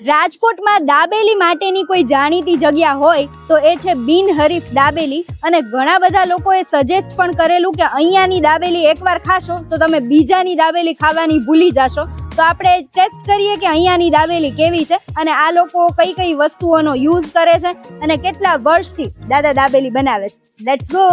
રાજકોટમાં દાબેલી માટેની કોઈ જાણીતી જગ્યા હોય તો એ છે બિનહરીફ દાબેલી અને ઘણા બધા લોકોએ સજેસ્ટ પણ કરેલું કે અહીંયાની દાબેલી એકવાર ખાશો તો તમે બીજાની દાબેલી ખાવાની ભૂલી જશો. તો આપણે ટેસ્ટ કરીએ કે અહીંયાની દાબેલી કેવી છે અને આ લોકો કઈ કઈ વસ્તુઓનો યુઝ કરે છે અને કેટલા વર્ષથી દાદા દાબેલી બનાવે છે. Let's go.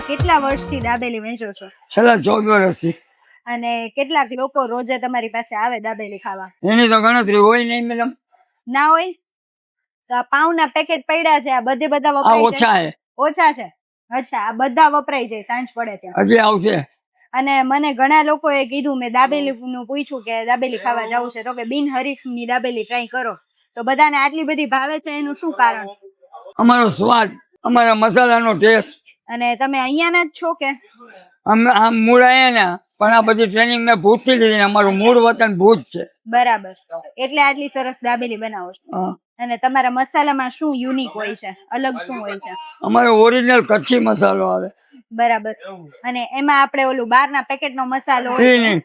કેટલા વર્ષથી દાબેલી વેચો છો? છેલ્લા 14 વર્ષથી. અને કેટલાક લોકો રોજે તમારી પાસે આવે દાબેલી ખાવા? એની તો ગણતરી હોય નહીં મેડમ. ના હોય તો આ પાઉના પેકેટ પડ્યા છે, આ બધા આ વપરાય ઓછા છે. ઓછા છે? અચ્છા, આ બધા વપરાય જાય સાંજ પડે ત્યાં? હજી આવશે. અને મને ઘણા લોકોએ કીધું, મેં દાબેલી નું પૂછ્યું કે દાબેલી ખાવા જવું છે તો કે બિનહરીફની દાબેલી ટ્રાય કરો. તો બધાને આટલી બધી ભાવે છે, એનું શું કારણ? અમારો સ્વાદ, અમારા મસાલાનો ટેસ્ટ. અને તમે અહીંયાના જ છો કે? અમે આમ મૂળ અહીંયા પણ આ બધી ટ્રેનિંગ મેં ભૂજથી લીધી. અમારું મૂળ વતન ભૂજ છે. બરાબર, એટલે આટલી સરસ દાબેલી બનાવો છો. અને તમારા મસાલામાં શું યુનિક હોય છે, અલગ શું હોય છે? અમારો ઓરિજિનલ કચ્છી મસાલો આવે. બરાબર. અને એમાં આપણે ઓલું બહારના પેકેટનો મસાલો હોય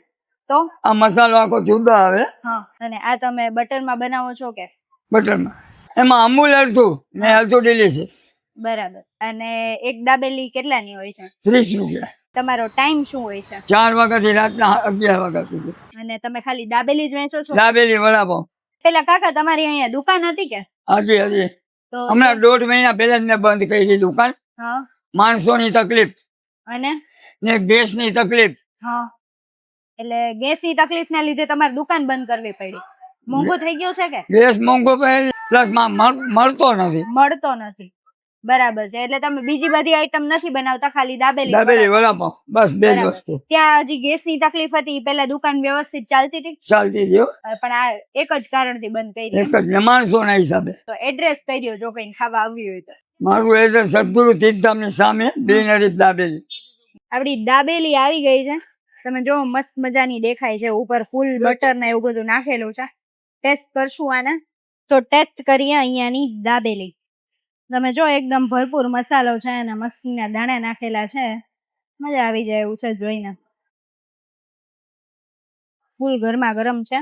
તો આ મસાલો આખો જુદો આવે. હા. અને આ તમે બટરમાં બનાવો છો કે બટરમાં? એમાં અમૂલ અડધું ને અડધું ડિલિશિયસ. બરાબર. અને એક દાબેલી કેટલાની હોય છે? 30 રૂપિયા. તમારો ટાઈમ શું હોય છે? 4 વાગ્યાથી રાતના 11 વાગ્યા સુધી. અને તમે ખાલી દાબેલી જ વેચો છો? દાબેલી, વડાપાવ. પેલા કાકા તમારી અહીંયા દુકાન હતી કે? હજી તો હમણાં 1.5 મહિના પહેલા જ મેં બંધ કરી દુકાન. હા. માણસોની તકલીફ અને ને ગેસની તકલીફ. હા. એટલે ગેસની તકલીફના લીધે તમારે દુકાન બંધ કરવી પડી. મોંઘું થઈ ગયું છે કે? ગેસ મોંઘો પ્લસ મળતો નથી. મળતો નથી. બરાબર છે. એટલે તમે બીજી બધી આઈટમ નથી બનાવતા, ખાલી દાબેલી વડાપાવ, બસ બે જ વસ્તુ. ત્યાં હજી ગેસની તકલીફ હતી, પેલા દુકાન વ્યવસ્થિત ચાલતી હતી? ચાલતી હતી. પણ આ એક જ કારણથી બંધ કરી. એક જ, માણસોના હિસાબે. તો એડ્રેસ કહી દો જો કઈ ખાવા આવ્યું હોય તો. મારું એડ્રેસ સદગુરુ તીર્થધામની સામે બિનહરીફ દાબેલી. આપડી દાબેલી આવી ગઈ છે. તમે જો મસ્ત મજાની દેખાય છે, ઉપર ફૂલ બટર ને એવું બધું નાખેલું છે. ટેસ્ટ કરશું આને. તો ટેસ્ટ કરીએ અહીંયાની દાબેલી. તમે જો એકદમ ભરપૂર મસાલો છે અને મસ્તીના દાણા નાખેલા છે. મજા આવી જાય એવું છે જોઈને. ફૂલ ગરમા ગરમ છે.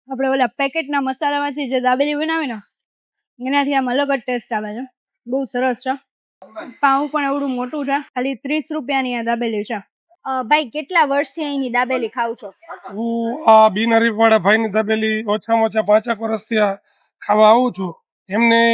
આપણે ઓલા પેકેટના મસાલામાંથી જે દાબેલી બનાવે ને એનાથી આમ અલગ જ ટેસ્ટ આવે છે. બહુ સરસ છે. પાઉં પણ એવડું મોટું છે. ખાલી 30 રૂપિયાની આ દાબેલી છે. ભાઈ, કેટલા વર્ષથી અહીંની દાબેલી ખાવ છો? હું આ બિનહરીફ વાળા ભાઈની દાબેલી ઓછામાં ઓછા 5 વર્ષથી ખાવા આવું છું. એમની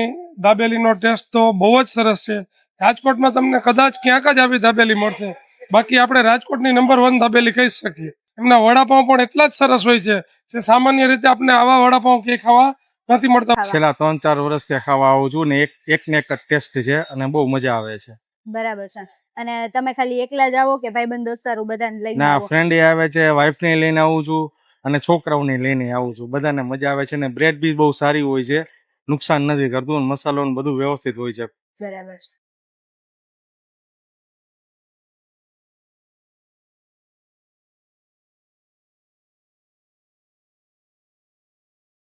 દાબેલીનો ટેસ્ટ તો બહુ જ સરસ છે. રાજકોટમાં તમને કદાચ ક્યાંક જ આવી દાબેલી મળશે. બાકી આપણે રાજકોટની નંબર 1 દાબેલી કહી શકીએ. એમના વડાપાઉં પણ એટલા જ સરસ હોય છે જે સામાન્ય રીતે આપણે આવા વડાપાઉં ક્યાંય ખાવા નથી મળતા. છેલ્લા 3-4 વર્ષથી ખાવા આવું છું ને એક ને એક ટેસ્ટ છે અને બહુ મજા આવે છે. બરાબર છે. અને તમે ખાલી એકલા જ આવો કે ભાઈબંધ દોસ્તારો બધાને લઈને ના, આવો? ફ્રેન્ડ આવે છે, વાઈફ ને લઈને આવું છું અને છોકરાઓને લઈને આવું છું. બધાને મજા આવે છે ને બ્રેડ બી બહુ સારી હોય છે, નુકસાન નથી કરતું, મસાલો ને બધું વ્યવસ્થિત હોય છે. બરાબર છે.